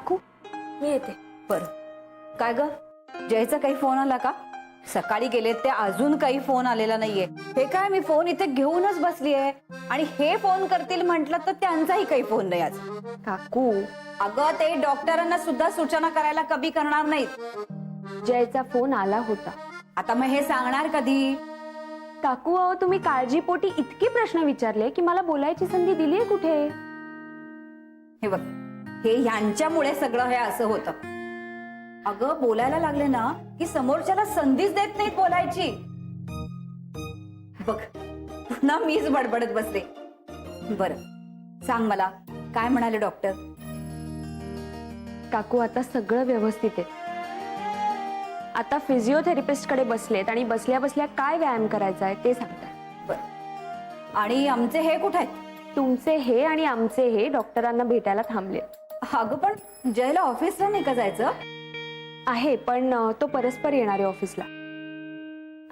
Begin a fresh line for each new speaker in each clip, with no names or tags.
काकू मी येते.
बर काय ग, जयचा काही फोन आला का? सकाळी गेलेत ते, अजून काही फोन आलेला नाहीये. हे काय, मी फोन इथे घेऊनच बसली आहे आणि हे फोन करतील म्हटलं तर त्यांचाही काही फोन नाही आज.
काकू
अगं ते डॉक्टरांना सुद्धा सूचना करायला कमी करणार नाहीत.
जयचा फोन आला होता.
आता मग हे सांगणार कधी?
काकू अहो तुम्ही काळजीपोटी इतके प्रश्न विचारले की मला बोलायची संधी दिलीये कुठे?
हे बघ, हे ह्यांच्यामुळे सगळं हे असं होतं. अगं बोलायला लागले ना की समोरच्याला संधीच देत नाहीत बोलायची. बघ पुन्हा मीच बडबडत बसते. बरं सांग मला, काय म्हणाले डॉक्टर?
काकू आता सगळं व्यवस्थित आहे. आता फिजिओथेरपिस्ट कडे बसलेत आणि बसल्या बसल्या काय व्यायाम करायचा आहे ते सांगतात.
बरं, आणि आमचे हे कुठे आहेत?
तुमचे हे आणि आमचे हे डॉक्टरांना भेटायला थांबले.
अगं पण जयला ऑफिसला नाही का जायचं?
आहे पण तो परस्पर येणार आहे ऑफिसला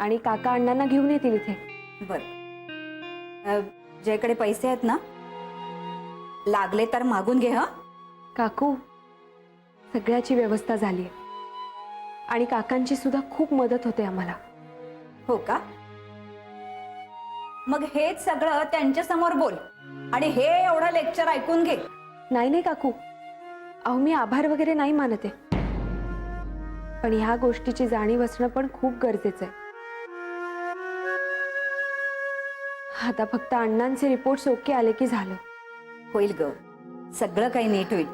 आणि काका अण्णांना घेऊन येतील इथे.
बर, जयकडे पैसे आहेत ना? लागले तर मागून घे. हा
काकू सगळ्याची व्यवस्था झाली आहे आणि काकांची सुद्धा खूप मदत होते आम्हाला.
हो का? मग हेच सगळं त्यांच्या समोर बोल आणि हे एवढं लेक्चर ऐकून घे.
नाही नाही काकू, अहो मी आभार वगैरे नाही मानते, पण ह्या गोष्टीची जाणीव असणं पण खूप गरजेचं आहे. आता फक्त अण्णांचे रिपोर्ट्स ओके आले की झालं.
होईल ग, सगळं काही नीट होईल.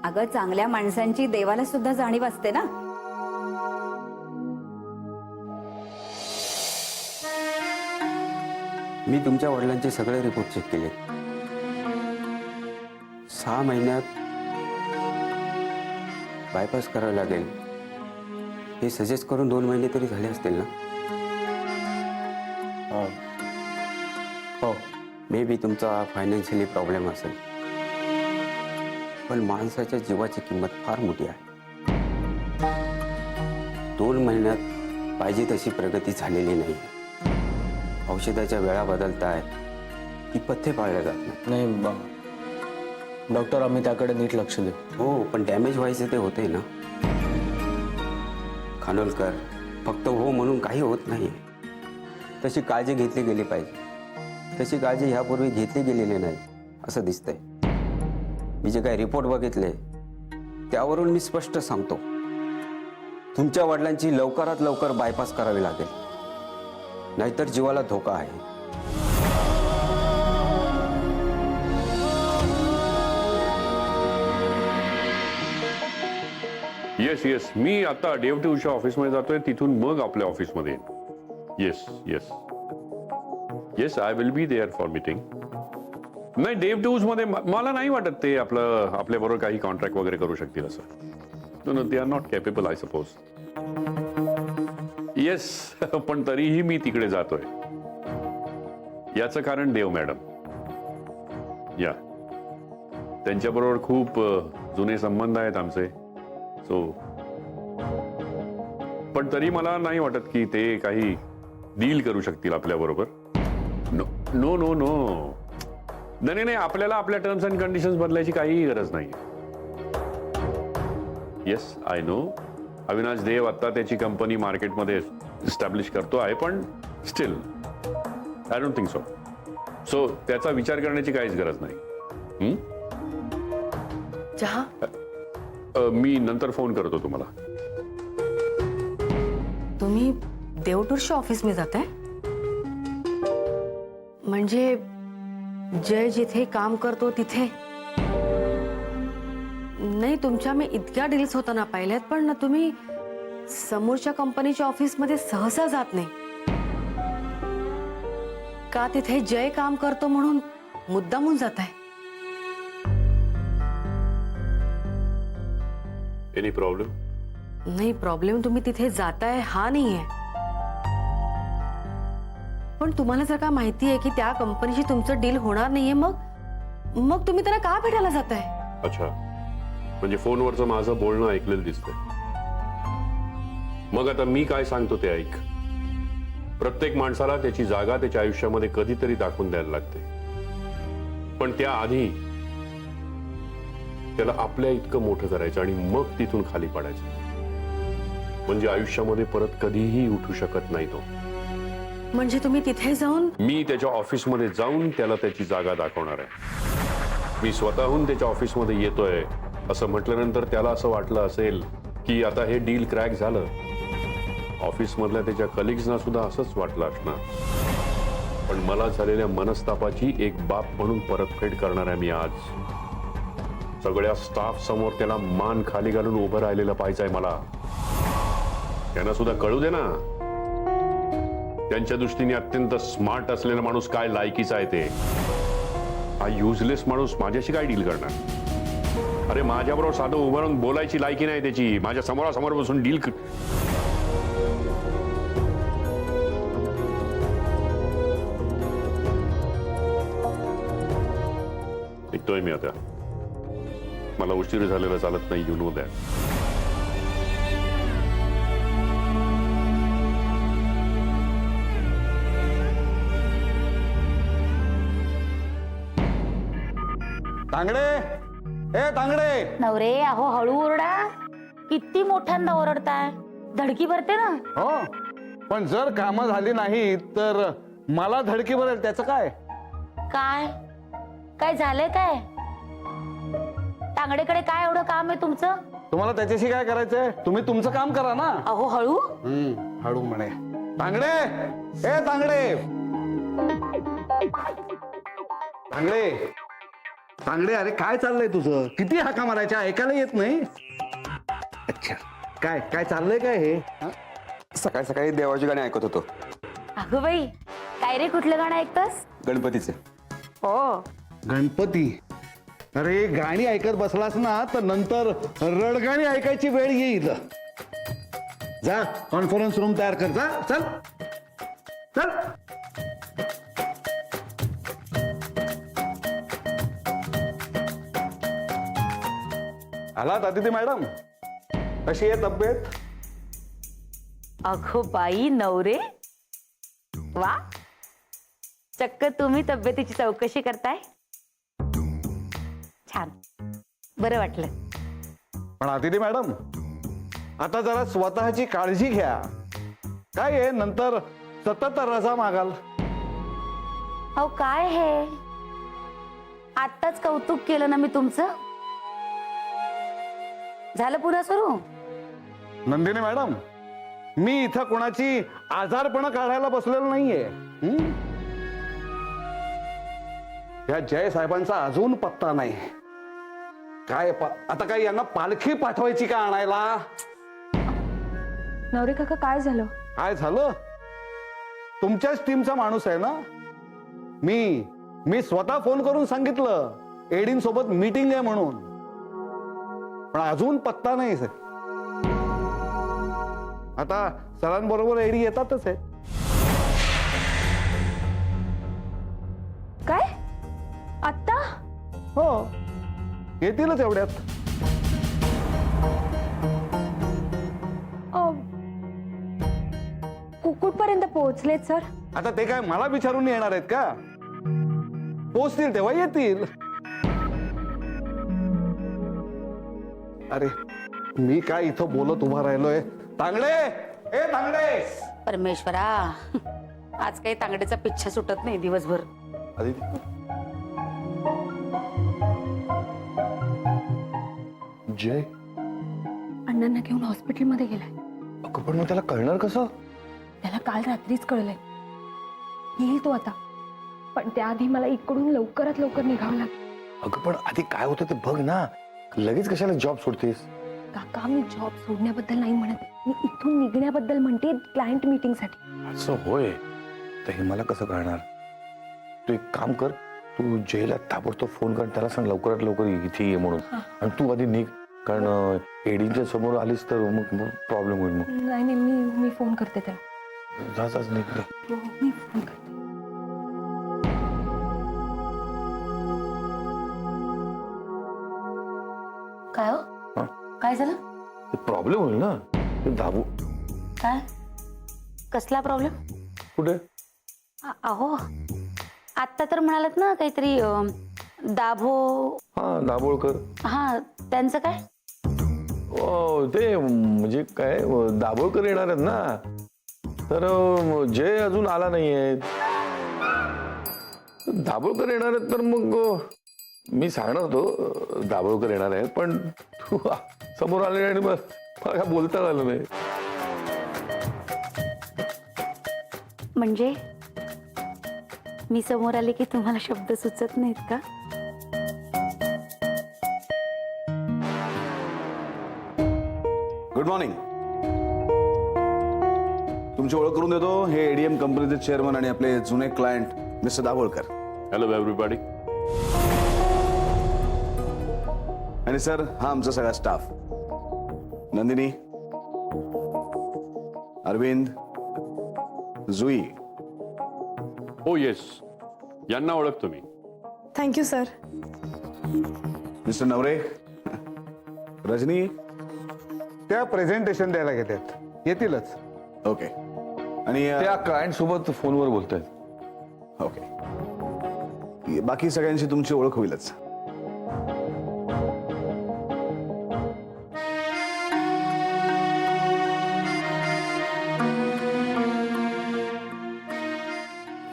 अगं चांगल्या माणसांची देवाला सुद्धा जाणीव असते ना.
मी तुमच्या वडिलांचे सगळे रिपोर्ट चेक केले. 6 महिन्यात बायपास करावं लागेल हे सजेस्ट करून 2 महिने तरी झाले असतील ना? हो, मे बी तुमचा फायनान्शियली प्रॉब्लेम असेल, पण माणसाच्या जीवाची किंमत फार मोठी आहे. 2 महिन्यात पाहिजे तशी प्रगती झालेली नाही. औषधाच्या वेळा बदलताय, ती पथ्य पाळल्या जात
नाही डॉक्टर, आम्ही त्याकडे नीट लक्ष देऊ.
हो, पण डॅमेज व्हायचं ते होते ना. खानोलकर, फक्त हो म्हणून काही होत नाही. तशी काळजी घेतली गेली पाहिजे. तशी काळजी ह्यापूर्वी घेतली गेलेली नाही असं दिसतंय. मी जे काही रिपोर्ट बघितले त्यावरून मी स्पष्ट सांगतो, तुमच्या वडिलांची लवकरात लवकर बायपास करावी लागेल, नाहीतर जीवाला धोका आहे.
येस येस, मी आता डेव्हटिव्हच्या ऑफिसमध्ये जातोय, तिथून मग आपल्या ऑफिसमध्ये येईन. Yes yes yes, I will be there for meeting. नाही, डेव्हटिव्ह मध्ये मला नाही वाटत ते आपल्याबरोबर काही कॉन्ट्रॅक्ट वगैरे करू शकतील असं. No, they are not capable I suppose. Yes, पण तरीही मी तिकडे जातोय. याचं कारण देव मॅडम. या त्यांच्याबरोबर खूप जुने संबंध आहेत आमचे. सो पण तरी मला नाही वाटत की ते काही डील करू शकतील आपल्याबरोबर. नो नो नो नो, नाही नाही, आपल्याला आपल्या टर्म्स अँड कंडिशन्स बदलायची काहीही गरज नाही. येस आय नो, अविनाश देव आता त्याची कंपनी मार्केटमध्ये इस्टॅब्लिश करतो आहे, पण still I don't think so. So त्याचा विचार करण्याची काहीच गरज नाही.
चहा
मी नंतर फोन करतो तुम्हाला.
तुम्ही देवटूरच्या ऑफिस मध्ये जाताय? म्हणजे जय जिथे काम करतो तिथे? नाही, तुमच्या मी इतक्या डील्स होताना पाहिल्यात, पण तुम्ही समोरच्या कंपनीच्या ऑफिस मध्ये सहसा जात नाही का? तिथे जय काम करतो म्हणून मुद्दामून जाताय?
Any problem?
नाही, प्रॉब्लेम तुम्ही तिथे जाताय हा नाहीये, पण तुम्हाला जर का माहिती आहे की त्या कंपनीशी तुमचं डील होणार नाहीये, मग तुम्ही त्यांना का भेटायला जाताय?
अच्छा, म्हणजे फोनवरचं माझं बोलणं ऐकलेलं दिसतंय. मग आता मी काय सांगतो ते ऐक. प्रत्येक माणसाला त्याची जागा त्याच्या आयुष्यामध्ये कधीतरी दाखवून द्यायला लागते, पण त्याआधी त्याला आपल्या इतकं मोठं करायचं आणि मग तिथून खाली पडायचं. म्हणजे आयुष्यामध्ये परत कधीही उठू शकत नाही तो.
म्हणजे तुम्ही तिथे जाऊन
मी त्याच्या ऑफिसमध्ये जाऊन त्याला त्याची जागा दाखवणार आहे. मी स्वतःहून त्याच्या ऑफिसमध्ये येतोय असं म्हटल्यानंतर त्याला असं वाटलं असेल की आता हे डील क्रॅक झालं. ऑफिसमधल्या त्याच्या कलिग्सना सुद्धा असंच वाटलं असणार. पण मला झालेल्या मनस्तापाची एक बाप म्हणून परतफेड करणार आहे मी आज. सगळ्या स्टाफ समोर त्याला मान खाली घालून उभं राहिलेलं पाहिजे मला. त्यांना सुद्धा कळू दे ना, त्यांच्या दृष्टीने अत्यंत स्मार्ट असलेला माणूस काय लायकीचा आहे ते. हा युजलेस माणूस माझ्याशी काय डील करणार? अरे माझ्याबरोबर साधं उभं राहून बोलायची लायकी नाही त्याची. माझ्या समोरासमोर बसून डील निघतोय मी आता. मला उशीर झालेला चालत नाही. You know that.
तांगडे, ए तांगडे.
नवरे अहो हळू ओरडा. किती मोठ्यांदा ओरडताय, धडकी भरते ना.
हो, पण जर कामं झाली नाही तर मला धडकी भरेल. त्याचं काय?
काय काय झालंय काय? तांगडेकडे काय एवढं काम आहे तुमचं?
तुम्हाला त्याच्याशी काय करायचंय? तुम्ही तुमचं काम करा ना.
अहो हळू.
हळू म्हणे. तांगडे, ए तांगडे. तांगडे, तांगडे, अरे काय चाललंय तुझं? किती हाका मारायच्या, ऐकायला येत नाही? अच्छा, काय काय चाललंय काय हे?
सकाळी सकाळी देवाची गाणी ऐकत होतो.
अगं बाई, काय रे, कुठलं गाणं ऐकतस?
गणपतीचे.
हो.
गणपती? अरे गाणी ऐकत बसलास ना तर नंतर रडगाणी ऐकायची वेळ येईल. जा कॉन्फरन्स रूम तयार कर. जा, चल चल. आलात अदिती मॅडम? कशी आहे तब्येत?
अगो बाई नवरे, वा, चक्क तुम्ही तब्येतीची चौकशी करताय. छान, बरं वाटलं.
पण अदिती मॅडम, आता जरा स्वतःची काळजी घ्या. काय आहे, नंतर सतत रजा मागाल.
अहो काय हे, आत्ताच कौतुक केलं ना मी तुमचं. झालं पुन्हा सुरू?
नंदिनी मॅडम, मी इथं कोणाची आजारपणं काढायला बसलेलो नाहीये. या जय साहेबांचा अजून पत्ता नाही. काय आता काय यांना पालखी पाठवायची का आणायला?
नवरे काका काय झालं?
काय झालं? तुमच्याच टीमचा माणूस आहे ना. मी स्वतः फोन करून सांगितलं एडींसोबत मीटिंग आहे म्हणून, पण अजून पत्ता नाही. आता सरांबरोबर एडी येतातच आहे.
काय आत्ता?
हो, येतीलच एवढ्यात.
कुकुटपर्यंत पोहोचलेत सर.
आता ते काय मला विचारून येणार आहेत का? पोचतील तेव्हा येतील. अरे मी काय इथं बोलत उभा राहिलोय? तांगडे, ए तांगडे.
परमेश्वरा, आज काही तांगडेचा पिच्छा सुटत नाही दिवसभर.
जय,
अण्णांना घेऊन हॉस्पिटलमध्ये गेलाय.
अगं पण मग त्याला कळणार कसं?
त्याला काल रात्रीच कळलंय. येईल तो आता, पण त्याआधी मला इकडून लवकरात लवकर निघावं लागेल.
अगं पण आधी काय होतं ते बघ ना. लगेच कशाला जॉब सोडतेस?
काका, मी जॉब सोडण्याबद्दल नाही म्हणत, मी इथून निघण्याबद्दल म्हणते, क्लायंट मीटिंगसाठी.
असं होय? तर हे मला कसं कळणार? तू एक काम कर, तू जयला ताबडतोब फोन कर, त्याला सांग लवकरात लवकर इथे ये म्हणून. आणि तू आधी निघ, कारण एडीच्या समोर आलीस तर मग प्रॉब्लेम होईल. मग
नाही नाही, मी फोन करते त्याला.
जाच निघ.
हो, मी फोन करते.
काय हो, काय झालं?
प्रॉब्लेम होईल ना, ते दाबू.
काय, कसला प्रॉब्लेम?
कुठे?
अहो आत्ता तर म्हणालात ना काहीतरी दाभो.
हा हा दाभोळकर.
हा त्यांचं काय?
ते म्हणजे काय दाभोळकर येणार आहेत ना, तर जय अजून आला नाहीये. दाभोळकर येणार आहेत तर मग मी सांगणार होतो दाभोळकर येणार आहेत, पण तू समोर आले आणि मग मला काय बोलता आलं नाही.
म्हणजे मी समोर आले की तुम्हाला शब्द सुचत नाहीत का?
Good morning. तुमची ओळख करून देतो. हे एडीएम कंपनीचे चेअरमन आणि आपले जुने client mister Dabholkar.
Hello everybody.
आणि सर, हा आमचा सगळा स्टाफ. नंदिनी, अरविंद, जुई.
हो येस, यांना ओळखतो मी.
Thank you sir.
Mister Navare, Rajni.
त्या प्रेझेंटेशन द्यायला घेतात, येतीलच.
ओके. आणि
त्या क्लायंट सोबत फोनवर बोलतायत.
ओके. बाकी सगळ्यांशी तुमची ओळख होईलच.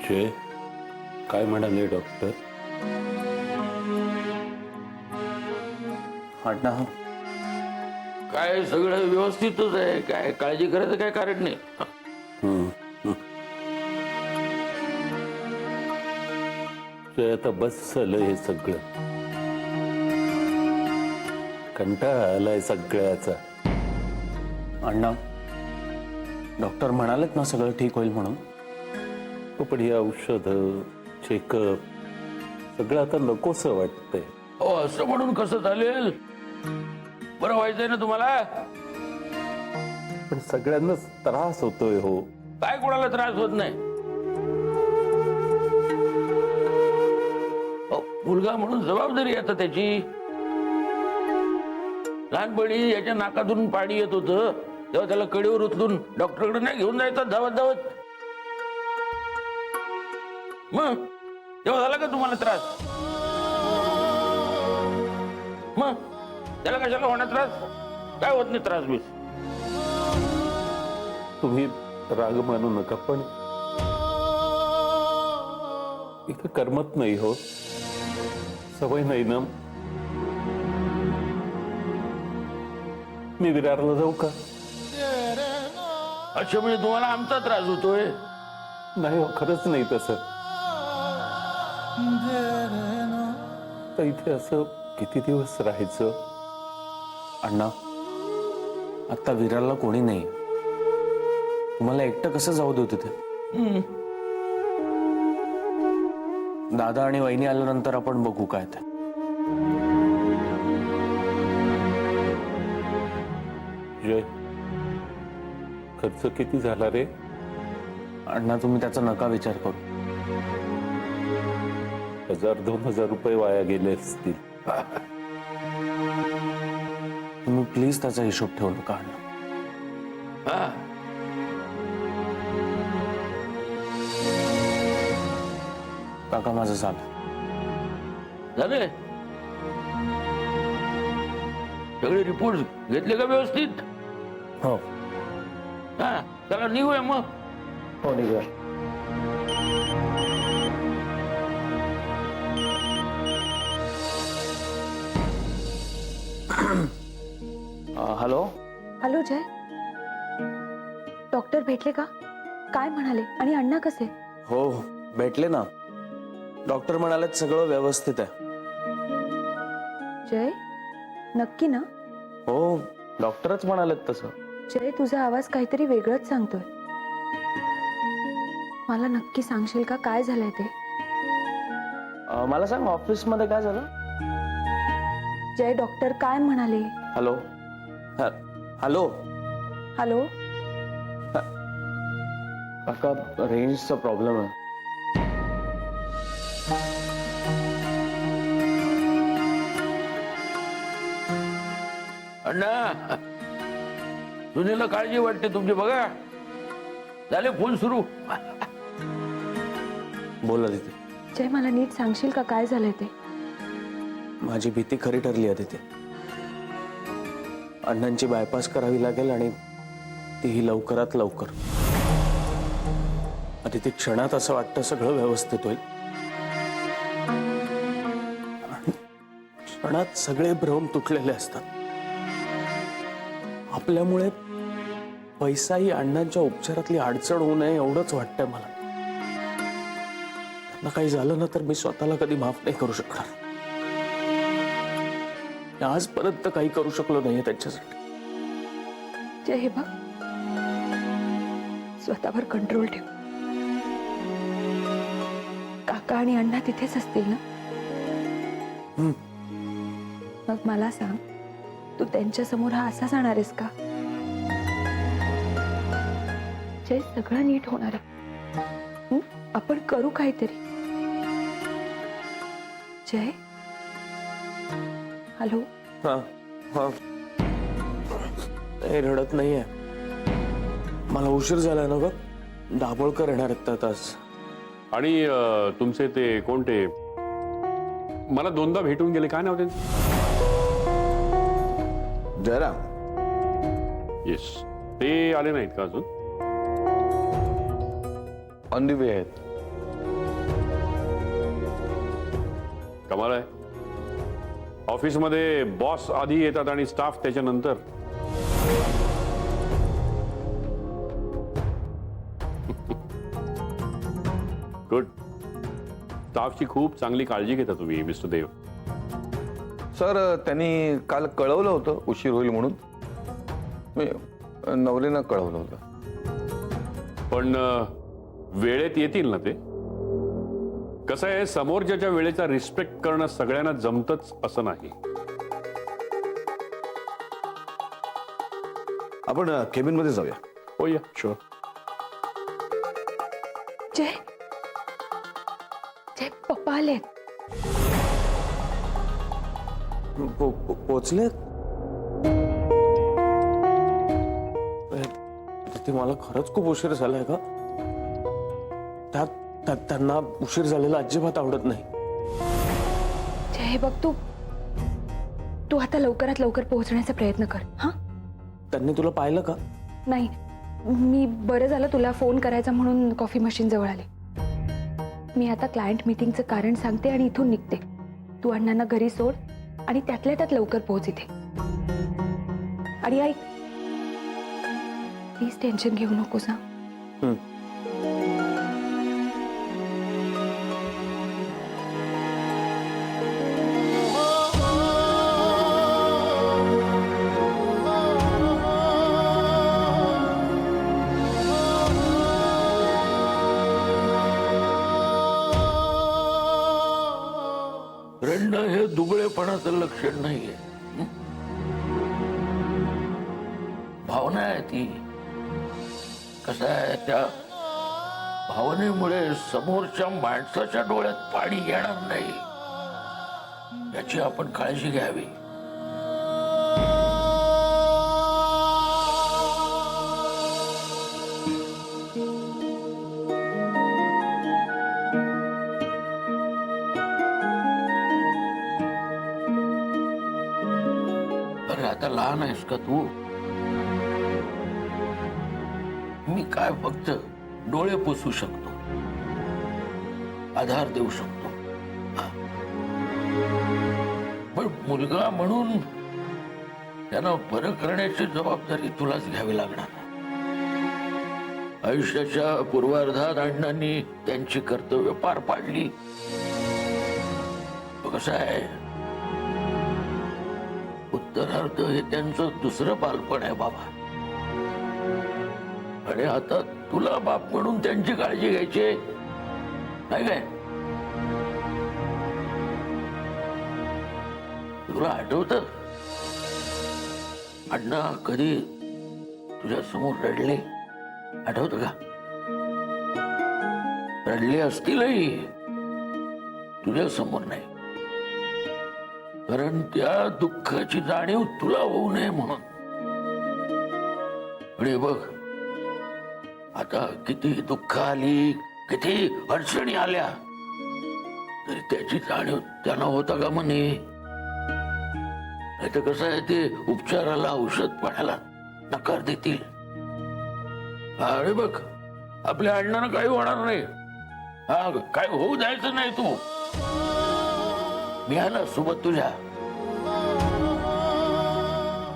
जय, काय म्हणाले डॉक्टर?
अण्णा, काय सगळं व्यवस्थितच आहे, काय काळजी करायचं काय कारण नाही. ते आता बस झालं हे सगळं, कंटाळा आलाय सगळ्याचा. अण्णा, डॉक्टर म्हणालेत ना सगळं ठीक होईल म्हणून. पण ही औषध चेकअप सगळं आता नकोसं वाटतंय. हो, असं म्हणून कसं चालेल? बरं व्हायचंय ना तुम्हाला. पण सगळ्यांनाच त्रास होतोय. हो, काय कोणाला त्रास होत नाही? मुलगा म्हणून जबाबदारी आता त्याची. लहानपणी याच्या नाकातून पाणी येत होतं तेव्हा त्याला कडेवर उचलून डॉक्टरकडे नाही घेऊन जायचं धावत धावत. मग तेव्हा झाला का तुम्हाला त्रास? मग त्याला कशाला होणार त्रास? काय होत नाही त्रास बीस. तुम्ही राग मानू नका, पण इथं करमत नाही. हो, सवय नाही ना. मी विरारला जाऊ का? अच्छा, म्हणजे तुम्हाला आमचा त्रास होतोय? नाही हो, खरंच नाही तसं. तर इथे असं किती दिवस राहायचं? अण्णा, आता विरारला कोणी नाही, तुम्हाला एकटं कसं जाऊ देऊ तिथे? दादा आणि वहिनी आल्यानंतर आपण बघू काय ते. जय, खर्च किती झाला रे? अण्णा, तुम्ही त्याचा नका विचार करू. 1000-2000 रुपये वाया गेले असतील. तुम्ही प्लीज त्याचा हिशोब ठेवू नका अण्णा. काका, माझं झालं. झाले सगळे रिपोर्ट घेतले का व्यवस्थित? हो. हा, चला निघूया मग. हो, निघूया. हॅलो.
हॅलो जय, डॉक्टर भेटले का? काय म्हणाले? आणि अण्णा कसे?
हो, भेटले ना. डॉक्टर म्हणाले सगळं व्यवस्थित आहे.
जय, नक्की ना?
हो, डॉक्टरच म्हणालेत तसं.
जय, तुझा आवाज काहीतरी वेगळंच सांगतोय. मला नक्की सांगशील का काय झालंय ते?
मला सांग, ऑफिस मध्ये काय झालं?
जय, डॉक्टर काय म्हणाले?
हॅलो. हॅलो.
हॅलो.
काका, रेंजचा प्रॉब्लेम आहे. अण्णा, सुनीला काळजी वाटते तुमची. बघा, झाले फोन सुरू. बोला तिथे.
जय, मला नीट सांगशील का काय झालंय ते?
माझी भीती खरी ठरली आहे तिथे. अण्णांची बायपास करावी लागेल आणि तीही लवकरात लवकर. आधी क्षणात असं वाटतं सगळं व्यवस्थित होईल. आणि क्षणात सगळे भ्रम तुटलेले असतात. आपल्यामुळे पैसाही अण्णांच्या उपचारातली अडचण होऊ नये एवढंच वाटतंय मला. त्यांना काही झालं ना तर मी स्वतःला कधी माफ नाही करू शकणार. मी आजपर्यंत काही करू शकलो नाहीये त्यांच्यासाठी.
जय, हे बघ, स्वतःवर कंट्रोल ठेव. काका आणि अण्णा तिथेच असतील ना? मग मला सांग, तू त्यांच्या समोर हा असा जाणार आहेस का? जय, सगळं नीट होणार आहे. आपण करू काहीतरी. जय, हॅलो.
हा हा नाही, रडत नाहीये. मला उशीर झालाय ना ग. दाभोळकर येणार आहेत आज.
आणि तुमचे ते कोणते, मला दोनदा भेटून गेले, काय नाव त्यांचं?
जयराम.
येस, ते आले नाहीत का अजून?
ऑन दी वे आहेत.
कमाल आहे. ऑफिसमध्ये बॉस आधी येतात आणि स्टाफ त्याच्यानंतर. गुड. स्टाफची खूप चांगली काळजी घेता तुम्ही मिस्टर देव.
सर, त्यांनी काल कळवलं होतं उशीर होईल म्हणून. मी नवरीनं कळवलं होतं.
पण वेळेत येतील ना ते? कसं आहे, समोरच्याच्या वेळेचा रिस्पेक्ट करणं सगळ्यांना जमतच असं नाही.
आपण केबिन मध्ये जाऊया.
हो, या शुअर.
जय, जय, पप्पा आले.
पोचले तिथे. मला खरंच खूप उशीर झालाय का? त्यांना उशीर झालेला अजिबात आवडत नाही.
जय, हे बघ, तू आता लवकरात लवकर पोहोचण्याचा प्रयत्न कर. हा,
त्यांनी तुला पाहिलं का?
नाही, मी बरं झालं तुला फोन करायचा म्हणून कॉफी मशीन जवळ आले. मी आता क्लायंट मीटिंगचं कारण सांगते आणि इथून निघते. तू अण्णांना घरी सोड आणि त्यातल्या त्यात लवकर पोहोच इथे. आणि ऐक, प्लीज टेन्शन घेऊ नकोस. हा,
रडणं हे दुबळेपणाचं लक्षण नाहीये. भावना आहे ती. कसं आहे, त्या भावनेमुळे समोरच्या माणसाच्या डोळ्यात पाणी येणार नाही याची आपण काळजी घ्यावी. अरे आता लहान आहेस का तू? मी काय फक्त डोळे पुसू शकतो, आधार देऊ शकतो. पण मुलगा म्हणून त्यांना बरं करण्याची जबाबदारी तुलाच घ्यावी लागणार. आयुष्याच्या पूर्वार्धात अण्णांनी त्यांची कर्तव्य पार पाडली. कसं आहे, उत्तरार्ध हे त्यांचं दुसरं बालपण आहे बाबा. आणि आता तुला बाप म्हणून त्यांची काळजी घ्यायची नाही काय? तुला आठवतं अण्णा कधी तुझ्या समोर रडले? आठवतं का? रडले असतीलही, तुझ्या समोर नाही. कारण त्या दुःखाची जाणीव तुला होऊ नये म्हणून. आणि बघ, आता किती दुःख आली, किती अडचणी आल्या, तरी त्याची जाणीव त्यांना होता का म्हणे? आता कसं आहे ते उपचाराला औषध पाण्याला नकार देतील. अरे बघ आपल्या अण्णांना काही होणार नाही. हा काय होऊ द्यायचं नाही तू. मी आला सोबत तुझ्या.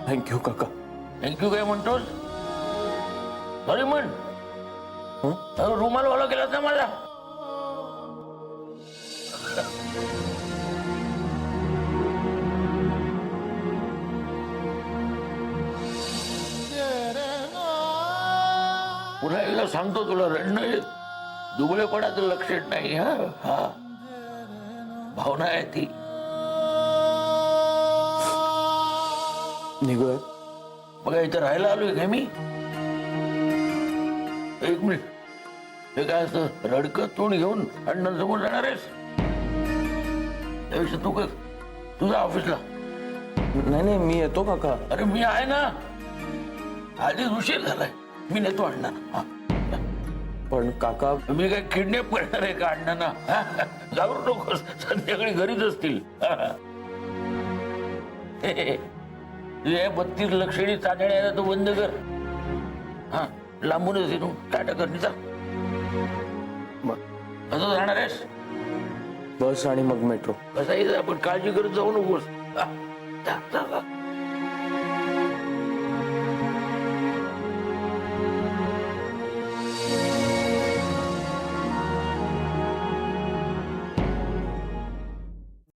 थँक्यू काका.
थँक्यू काय म्हणतोस? सॉरी म्हण. रुमाल वाला केलास ना मला. पुन्हा एकदा सांगतो तुला, रडणं दुबळेपणाचं लक्षण नाही. हा हा भावना आहे ती.
निघूया.
बघा इथं राहायला आलोय का मी? एक मिनिट. हे काय असं रडकं तोंड घेऊन अण्णांसमोर जाणार आहेस? त्यापेक्षा तू कर तुझ्या ऑफिसला.
नाही नाही मी येतो काका.
अरे मी आहे ना. आधीच उशीर झालाय. मी नेतो अण्णा.
पण काका
मी काय किडनॅप करणार आहे का अण्णांना? घाबरू नकोस. संध्याकाळी घरीच असतील. तुझ्या 32 लक्षणी चाचण्या तो बंद कर. हा लांबूनच येतो. टाटा कर जा. असं जाणार आहेस?
बस आणि मग मेट्रो.
कसं आपण काळजी करत जाऊ नकोस. जा, जा, जा.